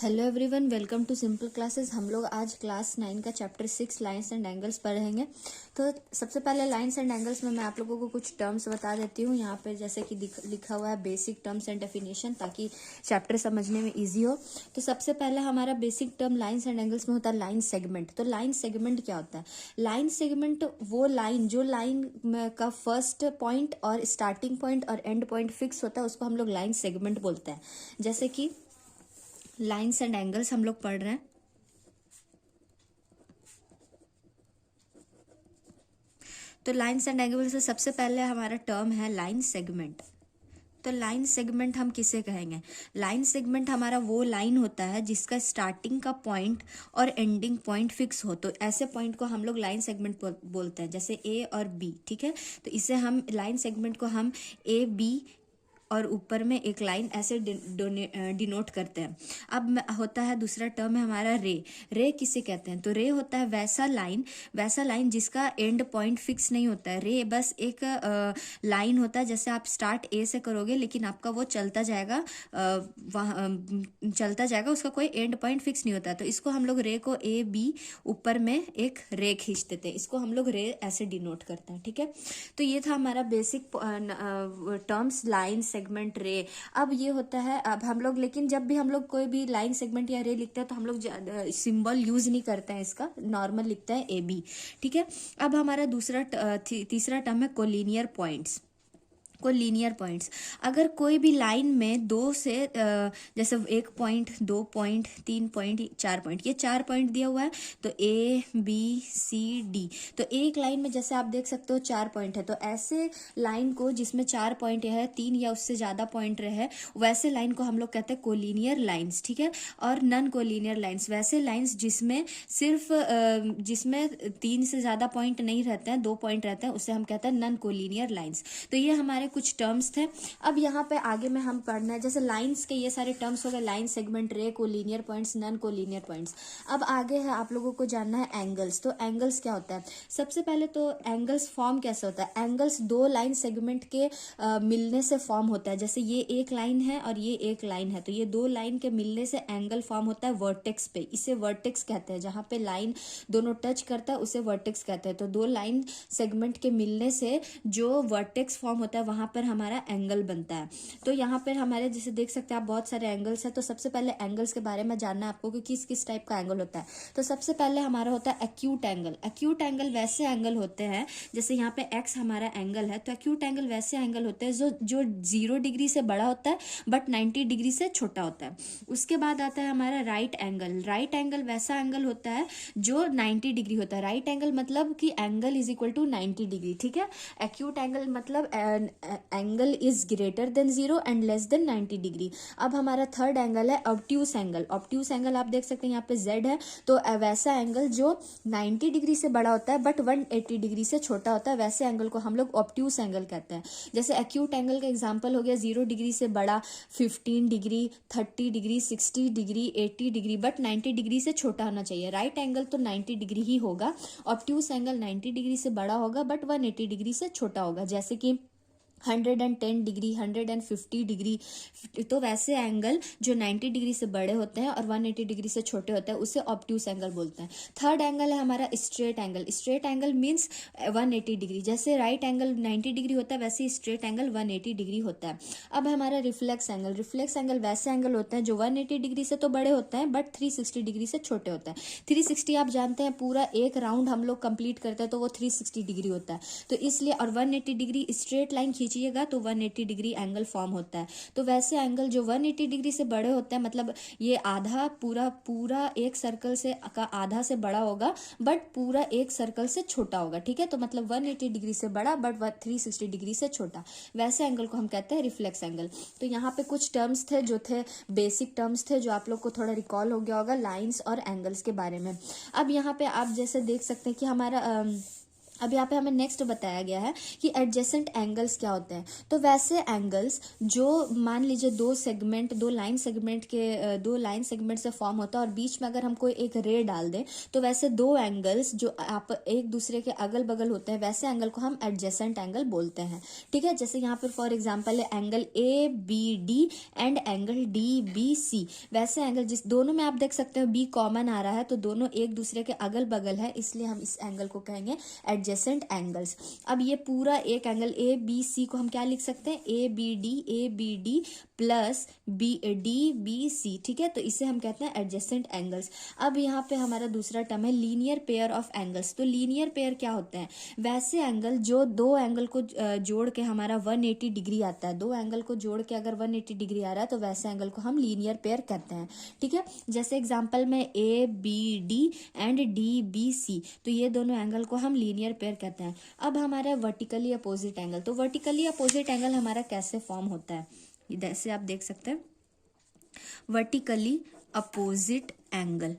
Hello everyone, welcome to simple classes. हम लोग आज क्लास 9 का चैप्टर 6 लाइंस एंड एंगल्स पढ़ेंगे। तो सबसे पहले लाइंस एंड एंगल्स में मैं आप लोगों को कुछ टर्म्स बता देती हूँ। यहाँ पे जैसे कि लिखा हुआ है बेसिक टर्म्स एंड डेफिनेशन, ताकि चैप्टर समझने में इजी हो। तो सबसे पहले हमारा basic term lines and angles में होता है लाइन सेगमेंट। तो लाइन सेगमेंट क्या होता है? लाइन सेगमेंट वो लाइन जो लाइन का फर्स्ट पॉइंट और स्टार्टिंग पॉइंट और एंड पॉइंट फिक्स होता है, उसको हम लोग लाइन सेगमेंट बोलते हैं। जैसे कि लाइंस एंड एंगल्स हम लोग पढ़ रहे हैं। तो लाइंस एंड एंगल्स से सबसे पहले हमारा टर्म है लाइन सेगमेंट। तो लाइन सेगमेंट हम किसे कहेंगे? लाइन सेगमेंट हमारा वो लाइन होता है जिसका स्टार्टिंग का पॉइंट और एंडिंग पॉइंट फिक्स हो। तो ऐसे पॉइंट को हम लोग लाइन सेगमेंट बोलते हैं, जैसे ए और बी। ठीक है, तो इसे हम लाइन सेगमेंट को हम ए बी और ऊपर में एक लाइन ऐसे डिनोट करते हैं। अब होता है दूसरा टर्म है हमारा रे। रे किसे कहते हैं? तो रे होता है वैसा लाइन जिसका एंड पॉइंट फिक्स नहीं होता है। रे बस एक लाइन होता है, जैसे आप स्टार्ट ए से करोगे लेकिन आपका वो चलता जाएगा, चलता जाएगा, उसका कोई एंड पॉइंट फिक्स नहीं होता। तो इसको हम लोग रे को ए बी ऊपर में एक रे खींच देते हैं, इसको हम लोग रे ऐसे डिनोट करते हैं। ठीक है, तो ये था हमारा बेसिक टर्म्स लाइन सेगमेंट रे। अब ये होता है, अब हम लोग लेकिन जब भी हम लोग कोई भी लाइन सेगमेंट या रे लिखते हैं तो हम लोग सिंबल यूज नहीं करते हैं, इसका नॉर्मल लिखते हैं ए बी। ठीक है, अब हमारा तीसरा टर्म है कोलिनियर पॉइंट्स। कोलिनियर पॉइंट्स, अगर कोई भी लाइन में दो से जैसे एक पॉइंट, 2 पॉइंट, 3 पॉइंट, 4 पॉइंट, ये 4 पॉइंट दिया हुआ है, तो ए बी सी डी। तो एक लाइन में जैसे आप देख सकते हो 4 पॉइंट है, तो ऐसे लाइन को जिसमें 4 पॉइंट है, 3 या उससे ज़्यादा पॉइंट रहे, वैसे लाइन को हम लोग कहते हैं कोलिनियर लाइन्स। ठीक है, और नॉन कोलिनियर लाइन्स वैसे लाइन्स जिसमें सिर्फ जिसमें 3 से ज़्यादा पॉइंट नहीं रहते हैं, 2 पॉइंट रहते हैं, उसे हम कहते हैं नॉन कोलिनियर लाइन्स। तो ये हमारे कुछ टर्म्स थे। अब यहाँ पे आगे में हम पढ़ना है, जैसे लाइंस के ये सारे टर्म्स हो गए, लाइन सेगमेंट, रे, collinear points, non collinear points. अब आगे है आप लोगों को जानना है एंगल्स। तो एंगल्स क्या होता है? सबसे पहले तो एंगल्स फॉर्म कैसे होता है? एंगल्स दो लाइन सेगमेंट के मिलने से फॉर्म होता है। जैसे ये एक लाइन है और ये एक लाइन है, तो ये दो लाइन के मिलने से एंगल फॉर्म होता है वर्टेक्स पे। इसे वर्टेक्स कहते हैं, जहाँ पे लाइन दोनों टच करता है उसे वर्टेक्स कहते हैं। तो दो लाइन सेगमेंट के मिलने से जो वर्टेक्स फॉर्म होता है वहां पर हमारा एंगल बनता है। तो यहाँ पर हमारे जैसे देख सकते हैं आप बहुत सारे एंगल्स हैं। तो सबसे पहले एंगल्स के बारे में जानना है आपको कि किस किस टाइप का एंगल होता है। तो सबसे पहले हमारा होता है एक्यूट एंगल। एक्यूट एंगल वैसे एंगल होते हैं, जैसे यहाँ पे एक्स हमारा एंगल है, तो एक्यूट एंगल वैसे एंगल होते हैं जो 0 डिग्री से बड़ा होता है बट 90 डिग्री से छोटा होता है। उसके बाद आता है हमारा राइट एंगल। राइट एंगल वैसा एंगल होता है जो 90 डिग्री होता है। राइट एंगल मतलब कि angle is equal to 90 degree. ठीक है, एक्यूट एंगल मतलब angle is greater than 0 and less than 90 degree. अब हमारा थर्ड एंगल है ऑब्ट्यूस एंगल। ऑब्ट्यूस एंगल आप देख सकते हैं यहाँ पे Z है, तो वैसा एंगल जो 90 डिग्री से बड़ा होता है बट 180 डिग्री से छोटा होता है, वैसे एंगल को हम लोग ऑब्ट्यूस एंगल कहते हैं। जैसे एक्यूट एंगल का एग्जांपल हो गया 0 डिग्री से बड़ा, 15 degree, 30 degree, 60 degree, 80 degree, but 90 degree से छोटा होना चाहिए। राइट एंगल तो 90 डिग्री ही होगा, ऑब्ट्यूस एंगल 90 डिग्री से बड़ा होगा बट 180 डिग्री से छोटा होगा। जैसे कि 110 डिग्री, 150 डिग्री। तो वैसे एंगल जो 90 डिग्री से बड़े होते हैं और 180 डिग्री से छोटे होते हैं उसे ऑब्ट्यूस एंगल बोलते हैं। थर्ड एंगल है हमारा straight angle. Straight angle means 180 degree. जैसे राइट एंगल 90 डिग्री होता है वैसे स्ट्रेट एंगल 180 डिग्री होता है। अब हमारा रिफ्लेक्स एंगल। रिफ्लेक्स एंगल वैसे एंगल होते हैं जो 180 डिग्री से तो बड़े होते हैं बट 360 डिग्री से छोटे होते हैं। 360 आप जानते हैं, पूरा एक राउंड हम लोग कंप्लीट करते हैं तो वो 360 डिग्री होता है। तो इसलिए, और 180 डिग्री स्ट्रेट लाइन खींचिएगा तो 180 डिग्री एंगल फॉर्म होता है। तो वैसे एंगल जो 180 डिग्री से बड़े होते हैं, मतलब ये आधा पूरा एक सर्कल से का आधा से बड़ा होगा बट पूरा एक सर्कल से छोटा होगा। ठीक है, तो मतलब 180 डिग्री से बड़ा बट 360 डिग्री से छोटा, वैसे एंगल को हम कहते हैं रिफ्लेक्स एंगल। तो यहाँ पे कुछ टर्म्स थे जो थे बेसिक टर्म्स थे, जो आप लोग को थोड़ा रिकॉल हो गया होगा लाइन्स और एंगल्स के बारे में। अब यहाँ पे आप जैसे देख सकते हैं कि हमारा अब यहाँ पे हमें नेक्स्ट बताया गया है कि एडजेसेंट एंगल्स क्या होते हैं। तो वैसे एंगल्स जो मान लीजिए दो लाइन सेगमेंट से फॉर्म होता है और बीच में अगर हम कोई एक रे डाल दें तो वैसे दो एंगल्स जो आप एक दूसरे के अगल बगल होते हैं वैसे एंगल को हम एडजेसेंट एंगल बोलते हैं। ठीक है, जैसे यहाँ पर फॉर एग्जाम्पल है angle A B D and angle D B C. वैसे एंगल जिस दोनों में आप देख सकते हो बी कॉमन आ रहा है तो दोनों एक दूसरे के अगल बगल है, इसलिए हम इस एंगल को कहेंगे एडजेसेंट एंगल्स। अब ये पूरा एक एंगल ए बी सी को हम क्या लिख सकते हैं, A B D plus B D B C. ठीक है, तो इसे हम कहते हैं एडजेसेंट एंगल्स। अब यहाँ पे हमारा दूसरा टर्म है लीनियर पेयर ऑफ एंगल्स। तो लीनियर पेयर क्या होते हैं, वैसे एंगल जो दो एंगल को जोड़ के हमारा 180 डिग्री आता है। दो एंगल को जोड़ के अगर 180 डिग्री आ रहा है तो वैसे एंगल को हम लीनियर पेयर कहते हैं। ठीक है, जैसे एग्जांपल में A B D and D B C, तो ये दोनों एंगल को हम लीनियर पेयर कहते हैं। अब हमारा वर्टिकली अपोजिट एंगल। तो वर्टिकली अपोजिट एंगल हमारा कैसे फॉर्म होता है, जैसे आप देख सकते हैं वर्टिकली अपोजिट एंगल।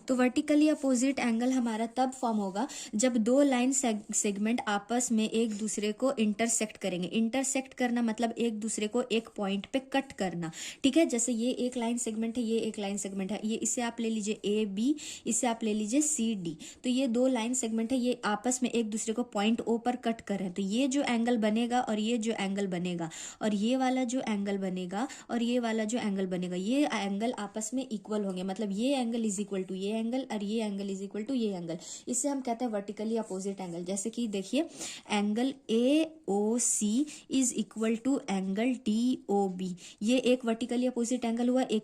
तो वर्टिकली अपोजिट एंगल हमारा तब फॉर्म होगा जब दो लाइन सेगमेंट आपस में एक दूसरे को इंटरसेक्ट करेंगे। इंटरसेक्ट करना मतलब एक दूसरे को एक पॉइंट पे कट करना। ठीक है, जैसे ये एक लाइन सेगमेंट है, ये एक लाइन सेगमेंट है, ये इसे आप ले लीजिए ए बी, इसे आप ले लीजिए सी डी। तो ये दो लाइन सेगमेंट है, ये आपस में एक दूसरे को पॉइंट ओ पर कट कर रहे हैं। तो ये जो एंगल बनेगा और ये जो एंगल बनेगा और ये वाला जो एंगल बनेगा और ये वाला जो एंगल बनेगा, ये एंगल आपस में इक्वल होंगे। मतलब ये एंगल इज इक्वल टू ये एंगल और ये एंगल इज इक्वल टू ये एंगल। इसे हम कहते हैं वर्टिकली अपोजिट एंगल। जैसे कि देखिए angle A O C is equal to angle D O B. ये एक वर्टिकली अपोजिट एंगल हुआ, एक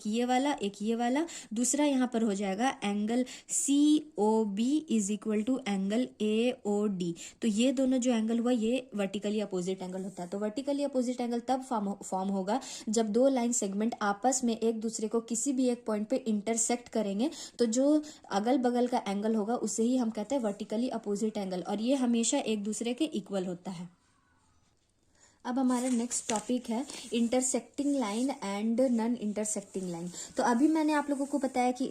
ये वाला। दूसरा यहाँ पर हो जाएगा angle C O B is equal to angle A O D. तो ये दोनों जो एंगल हुआ ये वर्टिकली अपोजिट एंगल होता है। तो वर्टिकली अपोजिट एंगल तब फॉर्म होगा जब दो लाइन सेगमेंट आपस में एक दूसरे को किसी भी एक पॉइंट पे इंटरसेक्ट करेंगे। तो जो अगल बगल का एंगल होगा उसे ही हम कहते हैं वर्टिकली अपोजिट एंगल, और ये हमेशा एक दूसरे के इक्वल होता है। अब हमारा नेक्स्ट टॉपिक है intersecting line and non intersecting line. तो अभी मैंने आप लोगों को बताया कि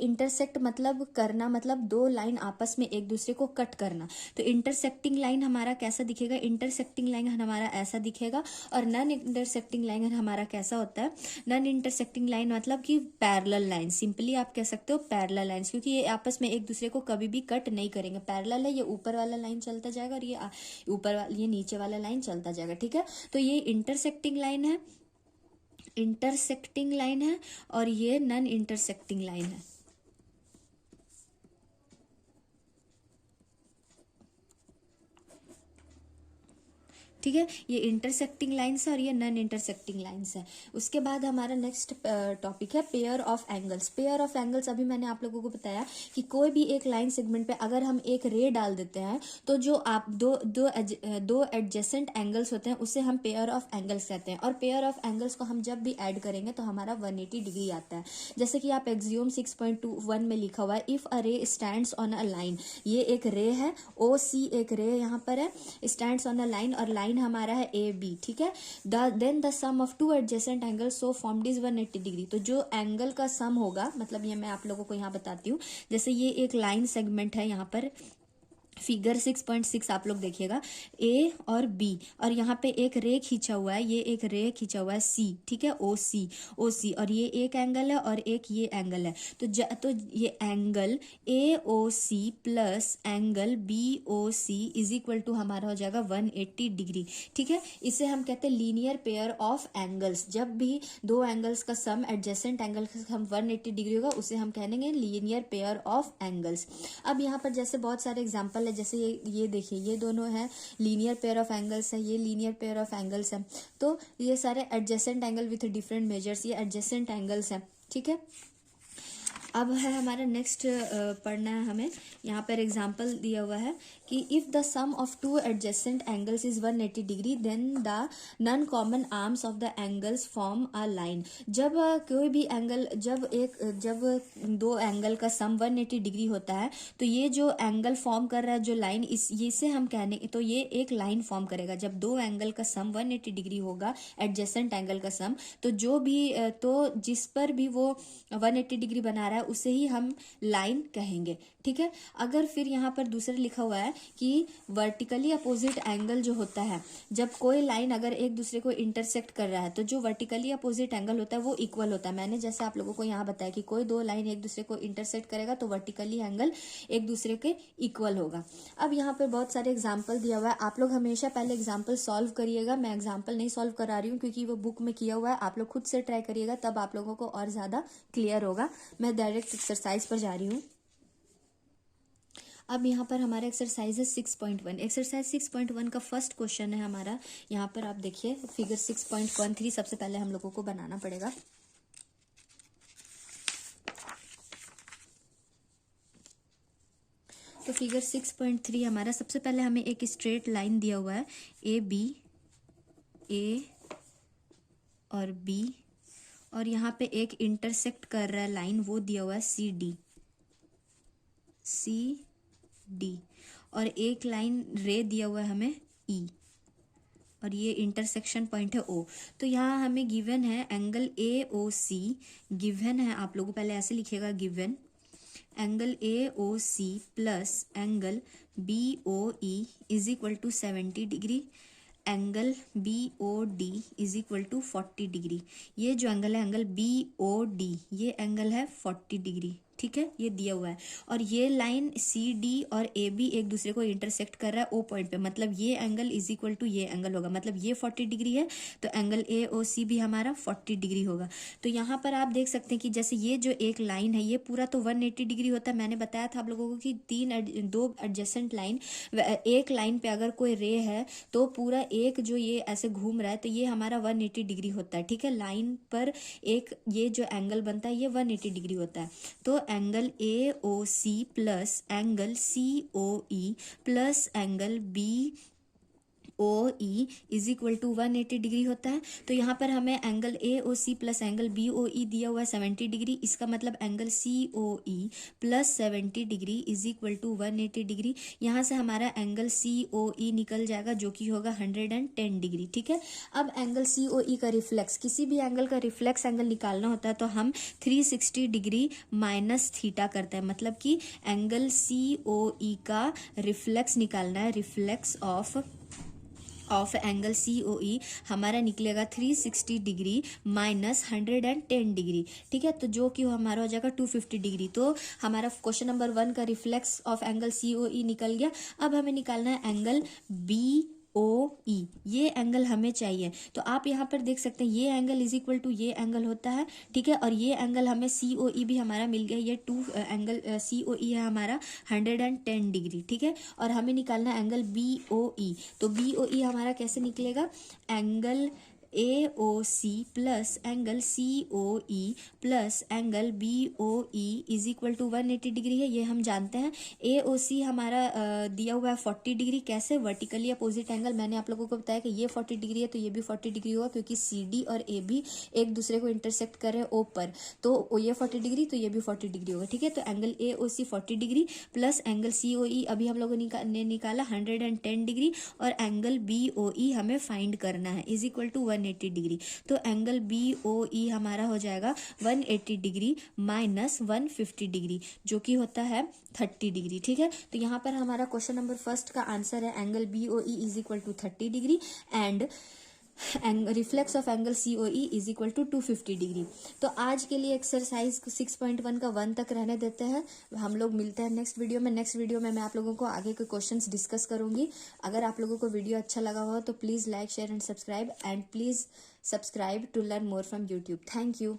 इंटरसेक्ट मतलब करना, मतलब दो लाइन आपस में एक दूसरे को कट करना। तो इंटरसेक्टिंग लाइन हमारा कैसा दिखेगा, इंटरसेक्टिंग लाइन हमारा ऐसा दिखेगा। और नॉन इंटरसेक्टिंग लाइन हमारा कैसा होता है, नॉन इंटरसेक्टिंग लाइन मतलब कि पैरेलल लाइन। सिंपली आप कह सकते हो पैरेलल लाइंस, क्योंकि ये आपस में एक दूसरे को कभी भी कट नहीं करेंगे। पैरेलल है, ये ऊपर वाला लाइन चलता जाएगा और ये नीचे वाला लाइन चलता जाएगा। ठीक है, तो ये इंटरसेक्टिंग लाइन है और ये नॉन इंटरसेक्टिंग लाइन है। ठीक है, ये इंटरसेक्टिंग लाइंस है और ये नॉन इंटरसेक्टिंग लाइंस है। उसके बाद हमारा नेक्स्ट टॉपिक है pair of angles. Pair of angles अभी मैंने आप लोगों को बताया कि कोई भी एक लाइन सेगमेंट पे अगर हम एक रे डाल देते हैं तो जो आप दो एडजेसेंट एंगल्स होते हैं उसे हम पेयर ऑफ एंगल्स कहते हैं। और पेयर ऑफ एंगल्स को हम जब भी ऐड करेंगे तो हमारा 180 डिग्री आता है। जैसे कि आप एक्सियोम 6.21 में लिखा हुआ है, इफ अ रे स्टैंड्स ऑन अ लाइन। ये एक रे है, ओ सी एक रे यहाँ पर है, स्टैंड्स ऑन अ लाइन और लाइन हमारा है ए बी। ठीक है, then the sum of two adjacent angles so formed is 180 degree. तो जो एंगल का सम होगा, मतलब ये मैं आप लोगों को यहाँ बताती हूँ। जैसे ये एक लाइन सेगमेंट है, यहाँ पर फिगर 6.6 आप लोग देखिएगा, ए और बी, और यहाँ पे एक रे खींचा हुआ है, ये एक रे खींचा हुआ है सी। ठीक है, ओ सी, और ये एक एंगल है और एक ये एंगल है। तो ये angle A O C plus angle B O C is equal to हमारा हो जाएगा 180 डिग्री। ठीक है, इसे हम कहते हैं लीनियर पेयर ऑफ एंगल्स। जब भी दो एंगल्स का सम एडजेसेंट एंगल का सम 180 डिग्री होगा उसे हम कहेंगे लीनियर पेयर ऑफ एंगल्स। अब यहाँ पर जैसे बहुत सारे एग्जाम्पल है, जैसे ये देखिए, ये दोनों है लीनियर पेयर ऑफ एंगल्स है, ये लीनियर पेयर ऑफ एंगल्स है। तो ये सारे adjacent angle with different measures, ये एडजेसेंट एंगल्स हैं। ठीक है, अब है हमारा नेक्स्ट पढ़ना है हमें। यहाँ पर एग्जाम्पल दिया हुआ है कि if the sum of two adjacent angles is 180 degree then the non common arms of the angles form a line. जब कोई भी एंगल जब दो एंगल का सम 180 डिग्री होता है तो ये जो एंगल फॉर्म कर रहा है जो लाइन इसे हम कहने तो ये एक लाइन फॉर्म करेगा। जब दो एंगल का सम 180 डिग्री होगा एडजेसेंट एंगल का सम तो तो जिस पर भी वो 180 डिग्री बना रहा है उसे ही हम लाइन कहेंगे। ठीक है। अगर फिर यहाँ पर दूसरा लिखा हुआ है कि वर्टिकली अपोजिट एंगल जो होता है, जब कोई लाइन अगर एक दूसरे को इंटरसेक्ट कर रहा है तो जो वर्टिकली अपोजिट एंगल होता है वो इक्वल होता है। मैंने जैसे आप लोगों को यहाँ बताया कि कोई दो लाइन एक दूसरे को इंटरसेक्ट करेगा तो वर्टिकली एंगल एक दूसरे के इक्वल होगा। अब यहाँ पर बहुत सारे एग्जाम्पल दिया हुआ है, आप लोग हमेशा पहले एग्जाम्पल सॉल्व करिएगा। मैं एग्जाम्पल नहीं सॉल्व करा रही हूँ क्योंकि वो बुक में किया हुआ है, आप लोग खुद से ट्राई करिएगा तब आप लोगों को और ज्यादा क्लियर होगा। मैं डायरेक्ट एक्सरसाइज पर जा रही हूँ। अब यहाँ पर हमारा एक्सरसाइज है 6.1। एक्सरसाइज 6.1 का फर्स्ट क्वेश्चन है हमारा। यहाँ पर आप देखिए फिगर 6.13 सबसे पहले हम लोगों को बनाना पड़ेगा। तो फिगर 6.3 हमारा सबसे पहले हमें एक स्ट्रेट लाइन दिया हुआ है ए और बी, और यहाँ पे एक इंटरसेक्ट कर रहा है लाइन वो दिया हुआ है सी डी, और एक लाइन रे दिया हुआ है हमें ई, और ये इंटरसेक्शन पॉइंट है ओ। तो यहाँ हमें गिवन है angle A O C given है, आप लोगों पहले ऐसे लिखिएगा given angle A O C plus angle B O E is equal to 70 degree, angle B O D is equal to 40 degree. ये जो एंगल है एंगल बी ओ डी ये एंगल है 40 डिग्री। ठीक है, ये दिया हुआ है। और ये लाइन सी डी और ए बी एक दूसरे को इंटरसेक्ट कर रहा है ओ पॉइंट पे, मतलब ये एंगल इज इक्वल टू ये एंगल होगा, मतलब ये 40 डिग्री है तो एंगल ए ओ सी भी हमारा 40 डिग्री होगा। तो यहाँ पर आप देख सकते हैं कि जैसे ये जो एक लाइन है ये पूरा तो 180 डिग्री होता है। मैंने बताया था आप लोगों को कि दो एडजेसेंट लाइन, एक लाइन पे अगर कोई रे है तो पूरा एक जो ये ऐसे घूम रहा है तो ये हमारा 180 डिग्री होता है। ठीक है, लाइन पर एक ये जो एंगल बनता है ये 180 डिग्री होता है। तो angle A O C plus angle C O E plus angle B O E is equal to 180 degree होता है। तो यहाँ पर हमें angle A O C plus angle B O E दिया हुआ है 70 डिग्री, इसका मतलब angle C O E plus 70 degree is equal to 180 degree. यहाँ से हमारा एंगल सी ओ ई निकल जाएगा जो कि होगा 110 डिग्री। ठीक है, अब एंगल सी ओ ई का रिफ्लेक्स, किसी भी एंगल का रिफ्लेक्स एंगल निकालना होता है तो हम 360 डिग्री माइनस थीटा करते हैं, मतलब कि एंगल सी ओ ई का रिफ्लेक्स निकालना है। Reflex of angle C O ई हमारा निकलेगा 360 डिग्री माइनस 110 डिग्री। ठीक है, तो जो कि हमारा हो जाएगा 250 डिग्री। तो हमारा क्वेश्चन नंबर 1 का reflex of angle C O ई निकल गया। अब हमें निकालना है एंगल बी ओ ई, ये एंगल हमें चाहिए। तो आप यहाँ पर देख सकते हैं ये एंगल इज इक्वल टू ये एंगल होता है। ठीक है, और ये एंगल हमें सी ओ ई भी हमारा मिल गया, ये एंगल सी ओ ई है हमारा 110 डिग्री। ठीक है, और हमें निकालना एंगल बी ओ ई। तो बी ओ ई हमारा कैसे निकलेगा, angle A O C plus angle C O E plus angle B O E is equal to 180 degree है, ये हम जानते हैं। ए ओ सी हमारा दिया हुआ है 40 डिग्री, कैसे, वर्टिकली अपोजिट एंगल। मैंने आप लोगों को बताया कि ये 40 डिग्री है तो ये भी 40 डिग्री होगा क्योंकि सी डी और ए बी एक दूसरे को इंटरसेक्ट कर रहे हैं ओ पर, तो ये 40 डिग्री तो ये भी 40 डिग्री होगा। ठीक है, तो angle A O C 40 degree plus angle C O E अभी हम लोगों ने निकाला 110 डिग्री, और एंगल बी ओ ई हमें फाइंड करना है इज इक्वल टू 180 डिग्री। तो एंगल बी ओ ई हमारा हो जाएगा 180 डिग्री माइनस 150 डिग्री जो कि होता है 30 डिग्री। ठीक है, तो यहाँ पर हमारा क्वेश्चन नंबर फर्स्ट का आंसर है angle B O E is equal to 30 degree and reflex of angle C O E is equal to 250 degree. तो आज के लिए एक्सरसाइज 6.1 का 1 तक रहने देते हैं। हम लोग मिलते हैं नेक्स्ट वीडियो में। नेक्स्ट वीडियो में मैं आप लोगों को आगे के क्वेश्चंस डिस्कस करूंगी। अगर आप लोगों को वीडियो अच्छा लगा हो तो please like share and subscribe, and please subscribe to learn more from YouTube. Thank you.